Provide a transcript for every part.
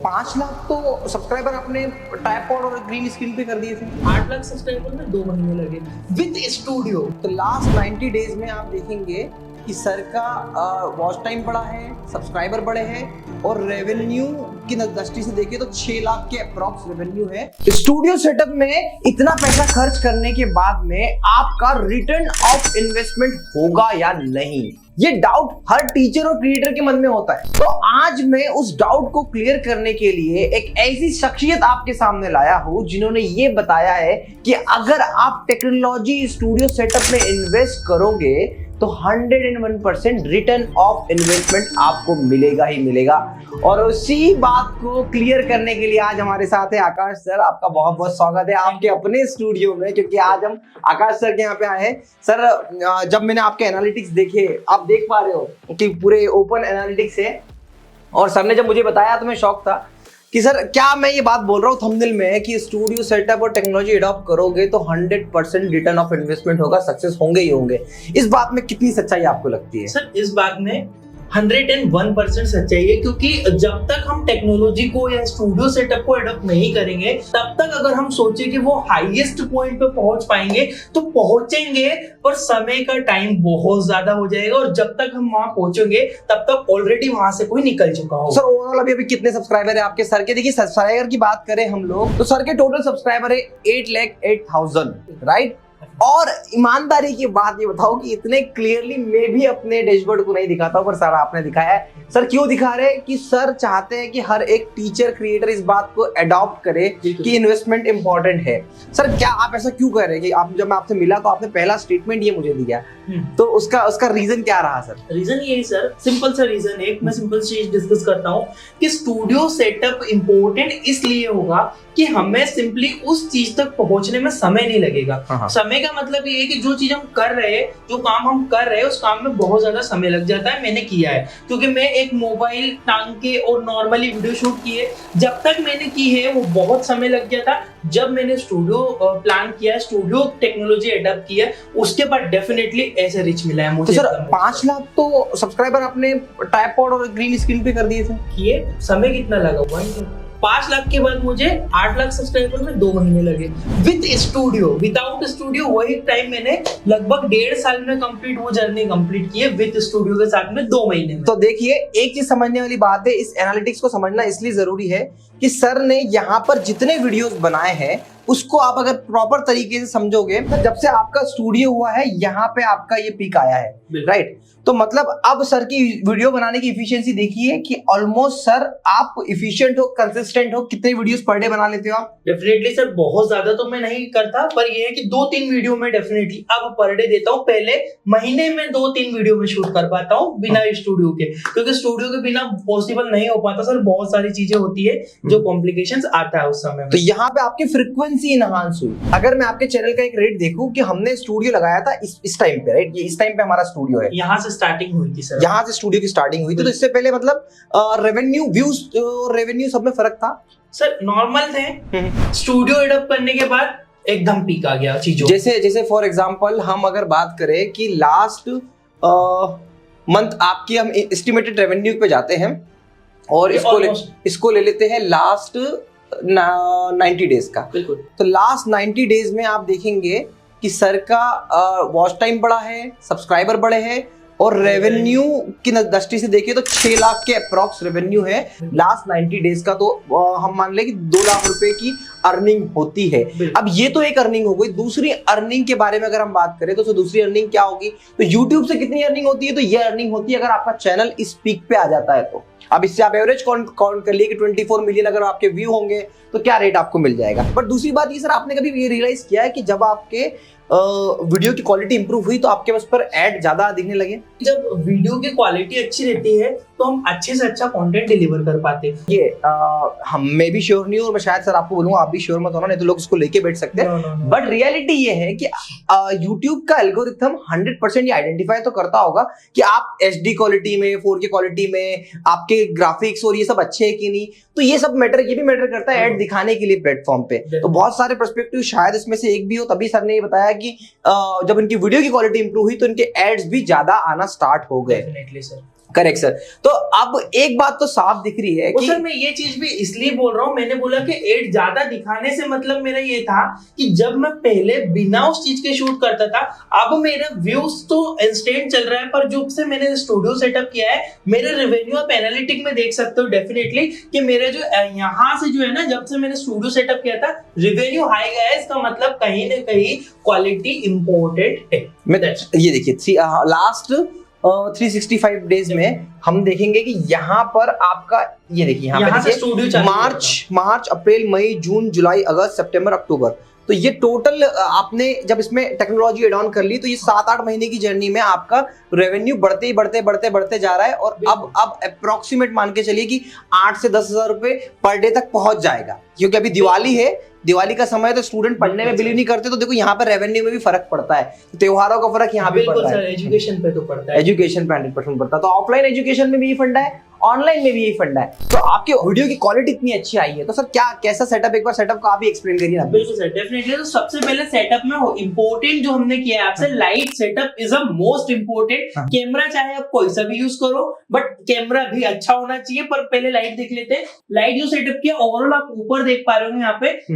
5 लाख तो सब्सक्राइबर आपने ट्राइपॉड और ग्रीन स्क्रीन पे कर दिए थे। 8 लाख सब्सक्राइबर में 2 महीने लगे विद स्टूडियो। तो लास्ट 90 डेज में आप देखेंगे कि सर का वॉच टाइम बढ़ा है, सब्सक्राइबर बढ़े हैं और रेवेन्यू की दृष्टि से देखिए तो 6 लाख के अप्रॉक्स रेवेन्यू है। स्टूडियो सेटअप में इतना पैसा खर्च करने के बाद में आपका रिटर्न ऑफ इन्वेस्टमेंट होगा या नहीं, ये डाउट हर टीचर और क्रिएटर के मन में होता है। तो आज मैं उस डाउट को क्लियर करने के लिए एक ऐसी शख्सियत आपके सामने लाया हूं जिन्होंने ये बताया है कि अगर आप टेक्नोलॉजी स्टूडियो सेटअप में इन्वेस्ट करोगे तो 101% रिटर्न ऑफ इन्वेस्टमेंट आपको मिलेगा ही मिलेगा। और उसी बात को क्लियर करने के लिए आज हमारे साथ है आकाश सर। आपका बहुत बहुत स्वागत है आपके अपने स्टूडियो में, क्योंकि आज हम आकाश सर के यहाँ पे आए हैं। सर, जब मैंने आपके एनालिटिक्स देखे, आप देख पा रहे हो कि पूरे ओपन एनालिटिक्स है, और सर ने जब मुझे बताया तो मैं शॉक था कि सर क्या मैं ये बात बोल रहा हूँ थंबनेल में कि स्टूडियो सेटअप और टेक्नोलॉजी अडॉप्ट करोगे तो 100% रिटर्न ऑफ इन्वेस्टमेंट होगा, सक्सेस होंगे ही होंगे। इस बात में कितनी सच्चाई आपको लगती है? सर इस बात में 101% सच्चाई है, क्योंकि जब तक हम टेक्नोलॉजी को या स्टूडियो सेटअप को अडॉप्ट नहीं करेंगे तब तक अगर हम सोचे कि वो हाईएस्ट पॉइंट पे पहुंच पाएंगे तो पहुंचेंगे, पर समय का टाइम बहुत ज्यादा हो जाएगा और जब तक हम वहां पहुंचेंगे तब तक ऑलरेडी वहां से कोई निकल चुका हो। सर ओवरऑल अभी कितने सब्सक्राइबर है आपके सर के? देखिए सब्सक्राइबर की बात करें हम लोग तो सर के टोटल सब्सक्राइबर है 8,08,000, राइट। और ईमानदारी की बात ये बताओ कि इतने क्लियरली मैं भी अपने डैशबोर्ड को नहीं दिखाता हूं, पर सर आपने दिखाया है। सर क्यों दिखा रहे हैं? कि सर चाहते हैं कि हर एक टीचर क्रिएटर इस बात को अडॉप्ट करे कि इन्वेस्टमेंट इंपॉर्टेंट है। सर क्या आप ऐसा क्यों कर रहे हैं कि आप जब मैं आपसे मिला तो आपने पहला स्टेटमेंट ये मुझे दिया, तो उसका रीजन क्या रहा सर? रीजन ये है सर, सिंपल सा रीजन है। मैं सिंपल चीज डिस्कस करता हूँ कि स्टूडियो सेटअप इंपॉर्टेंट इसलिए होगा कि हमें सिंपली उस चीज तक पहुंचने में समय नहीं लगेगा। समय का मतलब ये है कि जो चीज हम कर रहे हैं, जो काम हम कर रहे हैं, उस काम में बहुत ज्यादा समय लग जाता है। मैंने किया है, क्योंकि मैं एक मोबाइल टांग के और नॉर्मली वीडियो शूट किए, जब तक मैंने की है वो बहुत समय लग गया था। जब मैंने स्टूडियो प्लान किया, स्टूडियो टेक्नोलॉजी अडॉप्ट किया, उसके बाद डेफिनेटली ऐसे रिच मिला है मुझे। तो सर 5 लाख तो सब्सक्राइबर आपने ट्राइपॉड और ग्रीन स्क्रीन पे कर दिए थे। किए, समय कितना लगा हुआ? 5 लाख के बाद मुझे 8 लाख सब्सक्राइबर में 2 महीने लगे विद स्टूडियो। विदाउट स्टूडियो वही टाइम मैंने लगभग 1.5 साल में कंप्लीट वो जर्नी कंप्लीट की है, विद स्टूडियो के साथ में 2 महीने में। तो देखिए एक चीज समझने वाली बात है, इस एनालिटिक्स को समझना इसलिए जरूरी है कि सर ने यहाँ पर जितने वीडियोस बनाए हैं उसको आप अगर प्रॉपर तरीके से समझोगे तो जब से आपका स्टूडियो हुआ है यहाँ पे आपका ये पीक आया है, राइट। तो मतलब अब सर की वीडियो बनाने की इफिशिएंसी देखिए कि ऑलमोस्ट सर आप इफिशिएंट हो, कंसिस्टेंट हो। कितने वीडियोस पर डे बना लेते हो आप? डेफिनेटली सर बहुत ज्यादा तो मैं नहीं करता, पर ये है कि 2-3 वीडियो में डेफिनेटली अब पर डे देता हूँ। पहले महीने में 2-3 वीडियो में शूट कर पाता हूँ बिना स्टूडियो के, क्योंकि स्टूडियो के बिना पॉसिबल नहीं हो पाता सर। बहुत सारी चीजें होती है जो कॉम्प्लिकेशंस आता है उस समय में। तो यहाँ पे आपकी फ्रीक्वेंसी इनहांस हुई। अगर मैं आपके चैनल का एक रेट देखूं कि हमने स्टूडियो लगाया था इस टाइम पे, राइट, ये इस टाइम पे हमारा स्टूडियो है, यहाँ से स्टार्टिंग हुई थी सर। यहाँ से स्टूडियो की स्टार्टिंग हुई थी। तो इससे पहले मतलब रेवेन्यू, व्यूज, रेवेन्यू सब में फर्क था सर? नॉर्मल थे। स्टूडियो एडॉप्ट करने के बाद एकदम पीक आ गया चीजों। जैसे फॉर एग्जांपल हम अगर बात करें कि लास्ट मंथ आपकी हम एस्टिमेटेड रेवेन्यू पे जाते हैं और इसको ले लेते हैं लास्ट 90 डेज का। बिल्कुल। तो लास्ट 90 डेज में आप देखेंगे कि सर का वॉच टाइम बढ़ा है, सब्सक्राइबर बढ़े हैं और रेवेन्यू की दृष्टि से देखिए तो 6 लाख के अप्रॉक्स रेवेन्यू है लास्ट 90 डेज का। तो हम मान ले कि 2 लाख रुपए की अर्निंग होती है। अब ये तो एक अर्निंग हो गई। दूसरी अर्निंग के बारे में अगर हम बात करें तो दूसरी अर्निंग क्या होगी? तो YouTube से कितनी अर्निंग होती है? तो ये अर्निंग होती है अगर आपका चैनल इस पीक पे आ जाता है तो। अब इससे आप एवरेज काउंट कर लिए कि 24 मिलियन अगर आपके व्यू होंगे तो क्या रेट आपको मिल जाएगा। बट दूसरी बात ये सर, आपने कभी ये रियलाइज किया है कि जब आपके वीडियो की क्वालिटी इंप्रूव हुई तो आपके पास पर ऐड ज्यादा दिखने लगे? जब वीडियो की क्वालिटी अच्छी रहती है तो हम अच्छे से अच्छा कंटेंट डिलीवर कर पाते हैं। ये मैं भी श्योर नहीं हूँ और मैं शायद सर आपको बोलूंगा आप भी श्योर मत होना, नहीं तो लोग इसको लेके बैठ सकते हैं। बट रियलिटी ये है कि YouTube का एल्गोरिथम 100% ये आइडेंटिफाई तो करता होगा कि आप HD क्वालिटी में, 4K क्वालिटी में आपके ग्राफिक्स और ये सब अच्छे है कि नहीं। तो ये सब मैटर, ये भी मैटर करता है ऐड दिखाने के लिए प्लेटफॉर्म पे। तो बहुत सारे पर्सपेक्टिव शायद इसमें से एक भी हो, तभी सर ने ये बताया कि जब इनकी वीडियो की क्वालिटी इंप्रूव हुई तो इनके एड्स भी ज्यादा आना स्टार्ट हो गए। Definitely sir. Correct sir. तो अब एक बात तो साफ दिख रही है कि सर मैं ये चीज भी इसलिए बोल रहा हूँ, मैंने बोला कि एड ज्यादा दिखाने से मतलब मेरा ये था कि जब मैं पहले बिना उस चीज के शूट करता था, अब मेरा व्यूज तो इंस्टेंट चल रहा है, पर जब से मैंने स्टूडियो सेटअप किया है मेरे रेवेन्यू आप एनालिटिक में देख सकते हो डेफिनेटली कि मेरे जो यहाँ से जो है ना, जब से मैंने स्टूडियो सेटअप किया था रेवेन्यू हाई गया है। इसका मतलब कहीं ना कहीं क्वालिटी इंपॉर्टेंट है। ये देखिए लास्ट 365 डेज में हम देखेंगे कि यहाँ पर आपका ये देखिए यहाँ पे स्टूडियो मार्च अप्रैल मई जून जुलाई अगस्त सितंबर अक्टूबर, तो ये टोटल आपने जब इसमें टेक्नोलॉजी एड ऑन कर ली तो ये 7-8 महीने की जर्नी में आपका रेवेन्यू बढ़ते जा रहा है। और अब अप्रोक्सीमेट मान के चलिए कि 8 से 10 हजार रुपए पर डे तक पहुंच जाएगा, क्योंकि अभी दिवाली है, दिवाली का समय तो स्टूडेंट पढ़ने में बिलीव नहीं करते, तो देखो यहाँ पर रेवेन्यू में भी फर्क पड़ता है, त्योहारों का फर्क यहाँ भी पड़ता है, एजुकेशन पे तो पड़ता है, एजुकेशन पे 100% पड़ता है। तो ऑफलाइन एजुकेशन में भी ये फंडा है, ऑनलाइन में भी यही फंडा है। तो आपके वीडियो की क्वालिटी इतनी अच्छी आई है, तो सर क्या कैसा सेटअप, एक बार सेटअप का आप ही एक्सप्लेन करिए ना। बिल्कुल सर, डेफिनेटली। तो सबसे पहले सेटअप में इंपॉर्टेंट जो हमने किया है आपसे, light setup is a most important. Camera चाहे आप कोई सा भी यूज करो, बट कैमरा भी अच्छा होना चाहिए। पर पहले लाइट देख लेते हैं। लाइट जो सेटअप किया ओवरऑल आप ऊपर देख पा रहे हो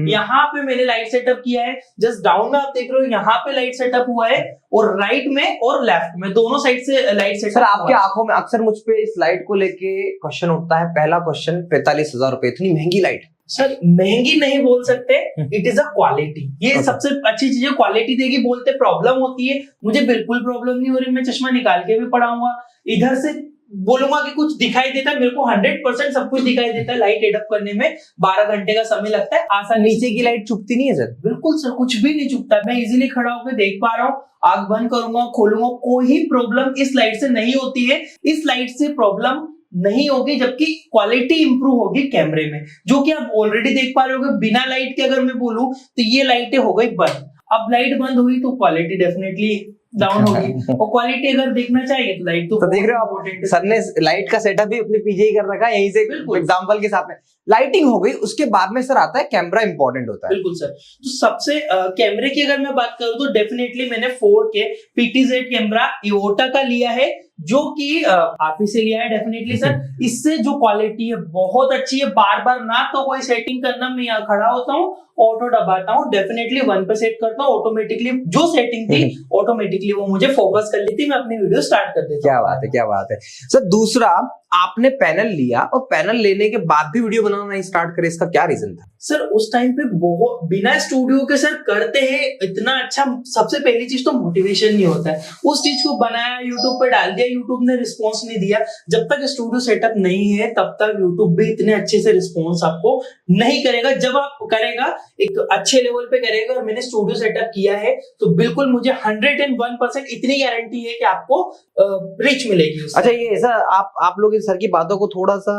यहाँ पे मैंने लाइट सेटअप किया है। जस्ट डाउन में आप देख रहे हो यहाँ पे लाइट सेटअप हुआ है, और राइट में और लेफ्ट में दोनों साइड से लाइट सेटअप। सर आपके आंखों में अक्सर मुझ पे इस लाइट को लेके क्वेश्चन उठता है। पहला क्वेश्चन 45,000 रुपए, इतनी महंगी लाइट। सर महंगी नहीं बोल सकते, इट इज अ क्वालिटी। ये सबसे अच्छी चीज है, क्वालिटी देगी। बोलते प्रॉब्लम होती है, मुझे बिल्कुल प्रॉब्लम नहीं हो रही, मैं चश्मा निकाल के भी पढ़ाऊंगा। इधर से बोलूंगा कि कुछ दिखाई देता है, मेरे को 100% सब कुछ दिखाई देता है। लाइट एडअप करने में 12 घंटे का समय लगता है। आसान, नीचे की लाइट चुभती नहीं है सर? बिल्कुल सर, कुछ भी नहीं चुभता। मैं इजीली खड़ा होकर देख पा रहा हूँ, आंख बंद करूंगा खोलूंगा, कोई प्रॉब्लम इस लाइट से नहीं होती है। इस लाइट से प्रॉब्लम नहीं होगी, जबकि क्वालिटी इंप्रूव होगी कैमरे में, जो कि आप ऑलरेडी देख पा रहे होगे। बिना लाइट के अगर मैं बोलूं तो ये लाइटें हो गई बंद। अब लाइट बंद हुई तो क्वालिटी डेफिनेटली डाउन होगी, और क्वालिटी अगर देखना चाहिए तो लाइट तो देख रहे हो आप, सर ने लाइट का सेटअप भी अपने पीछे ही कर रखा है, यहीं से एग्जांपल के साथ में लाइटिंग हो गई। उसके बाद में सर आता है कैमरा इंपॉर्टेंट होता है। बिल्कुल सर। तो सबसे कैमरे की अगर मैं बात करूं तो डेफिनेटली मैंने 4K PTZ कैमरा इवोटा का लिया है, जो कि आप ही से लिया है डेफिनेटली सर। इससे जो क्वालिटी है बहुत अच्छी है। बार बार ना तो कोई सेटिंग करना, मैं यहाँ खड़ा होता हूँ, ऑटो दबाता हूँ, डेफिनेटली 1 पे सेट करता हूँ, ऑटोमेटिकली जो सेटिंग थी ऑटोमेटिकली वो मुझे फोकस कर लेती, मैं अपनी वीडियो स्टार्ट कर देता हूँ। क्या बात है, क्या बात है सर। दूसरा, आपने पैनल लिया और पैनल लेने के बाद भी वीडियो बनाना नहीं स्टार्ट करे, इसका क्या रीजन था? सर उस टाइम पे बहुत बिना स्टूडियो के सर करते हैं इतना अच्छा। सबसे पहली चीज तो मोटिवेशन नहीं होता है। उस चीज को बनाया, यूट्यूब पे डाल दिया, यूट्यूब ने रिस्पॉन्स नहीं दिया। जब तक स्टूडियो सेटअप नहीं है तब तक यूट्यूब भी इतने अच्छे से रिस्पॉन्स आपको नहीं करेगा। जब आप करेगा एक अच्छे लेवल पे करेगा, और मैंने स्टूडियो सेटअप किया है तो बिल्कुल मुझे 101% इतनी गारंटी है कि आपको रीच मिलेगी। अच्छा ये सर, आप लोग सर की बातों को थोड़ा सा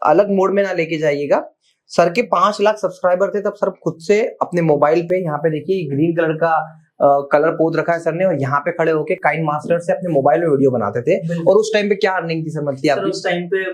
अलग मोड में ना लेके जाइएगा। सर के 5 लाख सब्सक्राइबर थे तब सर खुद से अपने मोबाइल पे, यहाँ पे देखिए ग्रीन कलर का कलर पोत रखा है सर ने, और यहाँ पे खड़े होके काइन मास्टर से अपने मोबाइल में वीडियो बनाते थे। और उस टाइम पे क्या अर्निंग थी सर मंथली आपकी? उस टाइम पे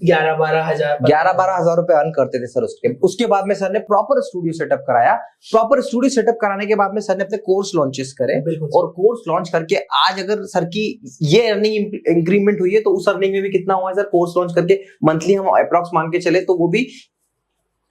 11-12 हजार रुपए अर्न करते थे सर उसके बाद में सर ने प्रॉपर स्टूडियो सेटअप कराया। प्रॉपर स्टूडियो सेटअप कराने के बाद में सर ने अपने कोर्स लॉन्चेस करे, और कोर्स लॉन्च करके आज अगर सर की ये अर्निंग इंक्रीमेंट हुई है तो उस अर्निंग में भी कितना हुआ है सर? कोर्स लॉन्च करके मंथली हम अप्रॉक्स मान के चले तो वो भी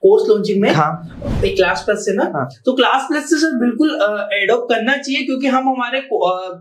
कोर्स लॉन्चिंग में, हाँ, क्लास प्लस से ना, हाँ, तो क्लास प्लस से सर बिल्कुल एडॉप्ट करना चाहिए, क्योंकि हम हमारे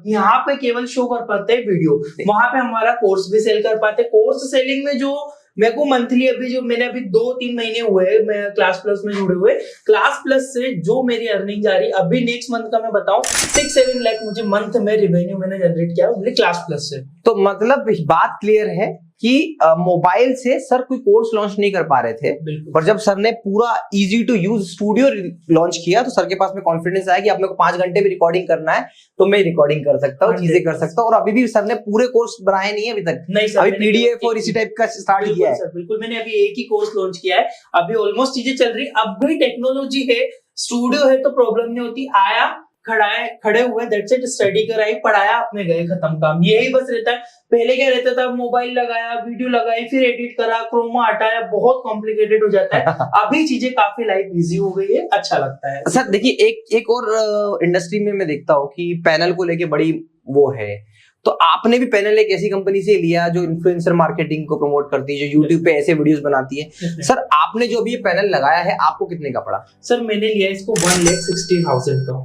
यहाँ पे केवल शो कर पाते हैं वीडियो, वहां पे हमारा कोर्स भी सेल कर पाते हैं। कोर्स सेलिंग में जो मेरे को मंथली अभी 2-3 महीने हुए मैं क्लास प्लस में जुड़े हुए, क्लास प्लस से जो मेरी अर्निंग जा रही अभी नेक्स्ट मंथ का मैं बताऊं 6-7 लाख मुझे मंथ में रिवेन्यू मैंने जनरेट किया क्लास प्लस से। तो मतलब बात क्लियर है कि मोबाइल से सर कोई कोर्स लॉन्च नहीं कर पा रहे थे, पर जब सर ने पूरा easy to use studio launch किया तो सर के पास में कॉन्फिडेंस आया कि अब मेरे को 5 घंटे में रिकॉर्डिंग करना है तो मैं रिकॉर्डिंग कर सकता हूँ, चीजें कर सकता हूँ। और अभी भी सर ने पूरे कोर्स बनाए नहीं है अभी तक, नहीं सर, अभी पीडीएफ और इसी टाइप का स्टार्ट किया है। बिल्कुल, मैंने अभी एक ही कोर्स लॉन्च किया है, अभी ऑलमोस्ट चीजें चल रही। अब भी टेक्नोलॉजी है, स्टूडियो है तो प्रॉब्लम नहीं होती। आया, खड़े हुए, दैट्स इट, स्टडी कराई, पढ़ाया, अपने गए, खत्म काम, यही बस रहता है। पहले क्या रहता था, मोबाइल लगाया, वीडियो लगाई, फिर एडिट करा, क्रोमा हटाया, बहुत कॉम्प्लिकेटेड हो जाता है। अभी चीजें काफी लाइफ इजी हो गई है, अच्छा लगता है। सर देखिए एक और इंडस्ट्री में मैं देखता हूँ कि पैनल को लेके बड़ी वो है, तो आपने भी पैनल एक ऐसी कंपनी से लिया जो इन्फ्लुएंसर मार्केटिंग को प्रमोट करती है, जो यूट्यूब पे ऐसे वीडियोस बनाती है। सर आपने जो अभी ये पैनल लगाया है आपको कितने का पड़ा? सर मैंने लिया इसको 1,60,000 का।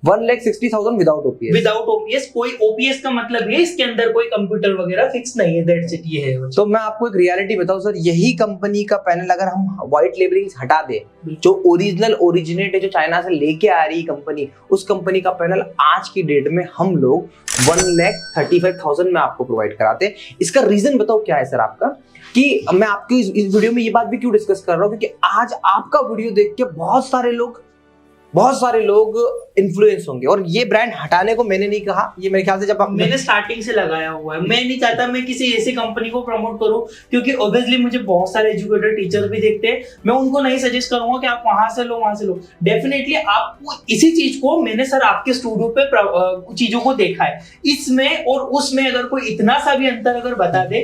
1,60,000 विदाउट ओपीएस? Without OPS. कोई ओपीएस का मतलब है इसके अंदर कोई कंप्यूटर वगैरह फिक्स नहीं है, दैट्स इट, ये है। तो मैं आपको एक रियलिटी बताऊं सर, यही कंपनी का पैनल अगर हम व्हाइट लेबलिंग हटा दे, जो ओरिजिनल ओरिजिनेट है, जो चाइना से लेके आ रही कंपनी, उस कंपनी का पैनल आज की डेट में हम लोग 1,35,000 में आपको प्रोवाइड कराते हैं। इसका रीजन बताओ क्या है सर आपका, कि मैं आपको इस वीडियो में ये बात भी क्यों डिस्कस कर रहा हूँ, क्योंकि आज आपका वीडियो देख के बहुत सारे लोग इन्फ्लुएंस होंगे। और ये ब्रांड हटाने को मैंने नहीं कहा, ये मेरे ख्याल से जब मैंने स्टार्टिंग से लगाया हुआ है। मैं नहीं चाहता मैं किसी ऐसी कंपनी को प्रमोट करूं, क्योंकि ऑब्वियसली मुझे बहुत सारे एजुकेटेड टीचर भी देखते हैं। मैं उनको नहीं सजेस्ट करूंगा कि आप वहां से लो। डेफिनेटली आपको इसी चीज को मैंने सर आपके स्टूडियो पे चीजों को देखा है, इसमें और उसमें अगर कोई इतना सा भी अंतर अगर बता दे,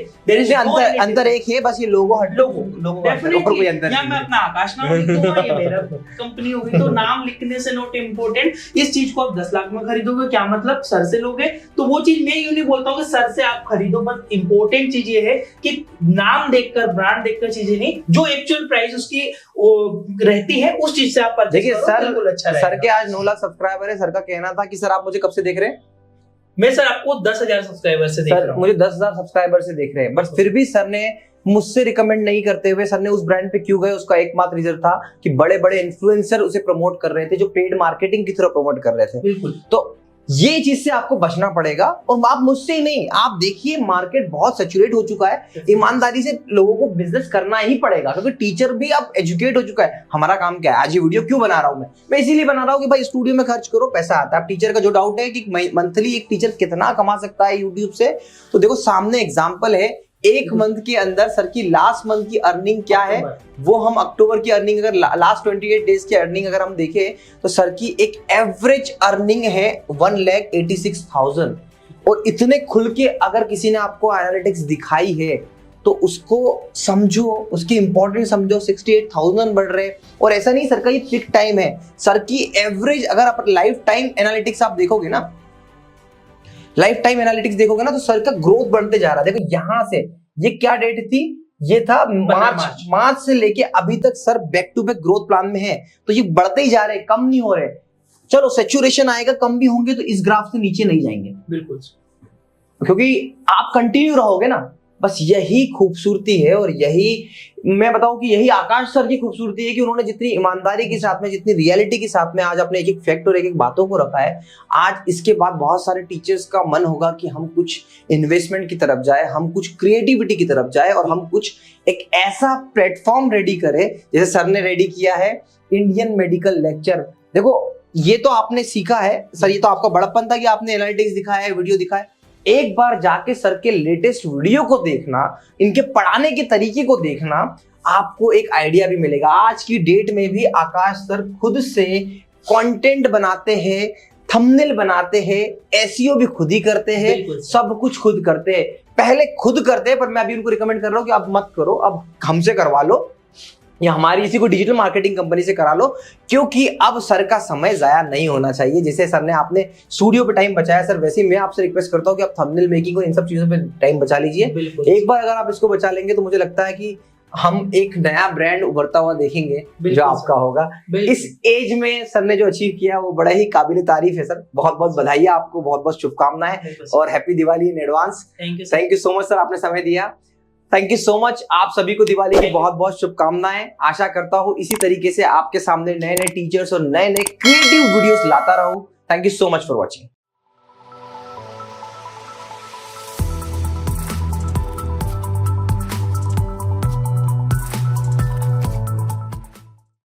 अंतर एक है बस, ये लोगो कोई अंतर नहीं। मैं अपना आकाश नाम लिख दूंगा, ये मेरा कंपनी होगी, तो नाम लिखने से नॉट इम्पोर्टेंट। इस चीज को आप 10 लाख में खरीदोगे, क्या मतलब सर से लोगे, तो वो चीज मैं यूं नहीं बोलता हूँ कि सर से आप खरीदो, बस इंपॉर्टेंट चीज ये है कि नाम देखकर, ब्रांड देखकर चीजें नहीं, जो एक्चुअल प्राइस उसकी रहती है उस चीज से आप परचेज देखिए। सर अच्छा सर के आज 9 लाख सब्सक्राइबर है। सर का कहना था कि सर आप मुझे कब से देख रहे हैं? मैं सर आपको 10,000 सब्सक्राइबर से देख रहा हूं। मुझे 10,000 सब्सक्राइबर से देख रहे हैं, बट फिर भी सर ने मुझसे रिकमेंड नहीं करते हुए सर ने उस ब्रांड पे क्यों गए? उसका एकमात्र रीजन था कि बड़े बड़े इन्फ्लुएंसर उसे प्रमोट कर रहे थे, जो पेड मार्केटिंग की तरह प्रमोट कर रहे थे। बिल्कुल। तो ये चीज से आपको बचना पड़ेगा। और आप मुझसे ही नहीं, आप देखिए मार्केट बहुत सैचुरेट हो चुका है, ईमानदारी से लोगों को बिजनेस करना ही पड़ेगा, क्योंकि टीचर भी अब एजुकेट हो चुका है। हमारा काम क्या है? आज ये वीडियो क्यों बना रहा हूं मैं इसीलिए बना रहा हूं कि भाई स्टूडियो में खर्च करो, पैसा आता है। अब टीचर का जो डाउट है कि मंथली एक टीचर कितना कमा सकता है यूट्यूब से, तो देखो सामने एग्जाम्पल है। एक मंथ के अंदर सर की लास्ट मंथ की अर्निंग क्या है, वो हम अक्टूबर की अर्निंग, अगर लास्ट 28 डेज की अर्निंग अगर हम देखें तो सर की एक एवरेज अर्निंग है 1,86,000। और इतने खुल के अगर किसी ने आपको एनालिटिक्स दिखाई है तो उसको समझो, उसकी इंपॉर्टेंस समझो। 68,000 बढ़ रहे, और ऐसा नहीं सर का ये पिक टाइम है। सर की एवरेज अगर आप लाइफ टाइम एनालिटिक्स आप देखोगे ना, लाइफ टाइम एनालिटिक्स देखोगे ना, तो सर का ग्रोथ बढ़ते जा रहा है। देखो यहां से ये क्या डेट थी, ये था मार्च से लेके अभी तक sir back to back growth plan में है। तो ये बढ़ते ही जा रहे, कम नहीं हो रहे। चलो सैचुरेशन आएगा, कम भी होंगे तो इस ग्राफ से नीचे नहीं जाएंगे। बिल्कुल, क्योंकि आप कंटिन्यू रहोगे ना, बस यही खूबसूरती है। और यही मैं बताऊं कि यही आकाश सर की खूबसूरती है कि उन्होंने जितनी ईमानदारी के साथ में, जितनी रियलिटी के साथ में आज अपने एक एक फैक्ट और एक एक बातों को रखा है। आज इसके बाद बहुत सारे टीचर्स का मन होगा कि हम कुछ इन्वेस्टमेंट की तरफ जाए, हम कुछ क्रिएटिविटी की तरफ जाए, और हम कुछ एक ऐसा प्लेटफॉर्म रेडी करें जैसे सर ने रेडी किया है, इंडियन मेडिकल लेक्चर। देखो ये तो आपने सीखा है सर, ये तो आपका बड़प्पन था कि आपने एनालिटिक्स दिखाया है, वीडियो दिखाया है। एक बार जाके सर के लेटेस्ट वीडियो को देखना, इनके पढ़ाने के तरीके को देखना, आपको एक आइडिया भी मिलेगा। आज की डेट में भी आकाश सर खुद से कंटेंट बनाते हैं, थंबनेल बनाते हैं, एसईओ भी खुद ही करते हैं, सब कुछ खुद करते हैं। पहले खुद करते हैं, पर मैं अभी उनको रिकमेंड कर रहा हूं कि अब मत करो, अब हमसे करवा लो या हमारी इसी को डिजिटल मार्केटिंग कंपनी से करा लो, क्योंकि अब सर का समय जाया नहीं होना चाहिए। जैसे सर ने आपने स्टूडियो पे टाइम बचाया सर, वैसे ही मैं आपसे रिक्वेस्ट करता हूं कि आप थंबनेल मेकिंग और इन सब चीजों पे टाइम बचा लीजिए। एक बार अगर आप इसको बचा लेंगे तो मुझे लगता है कि हम एक नया ब्रांड उभरता हुआ देखेंगे जो आपका होगा। इस एज में सर ने जो अचीव किया वो बड़ा ही काबिल तारीफ है सर। बहुत बहुत बधाई है आपको, बहुत बहुत शुभकामनाएं और happy Diwali in advance. Thank you so much sir, आपने समय दिया। Thank you so much. आप सभी को दिवाली की बहुत बहुत शुभकामनाएं। आशा करता हूँ इसी तरीके से आपके सामने नए नए टीचर्स और नए नए क्रिएटिव वीडियोस लाता रहूं। Thank you so much for watching.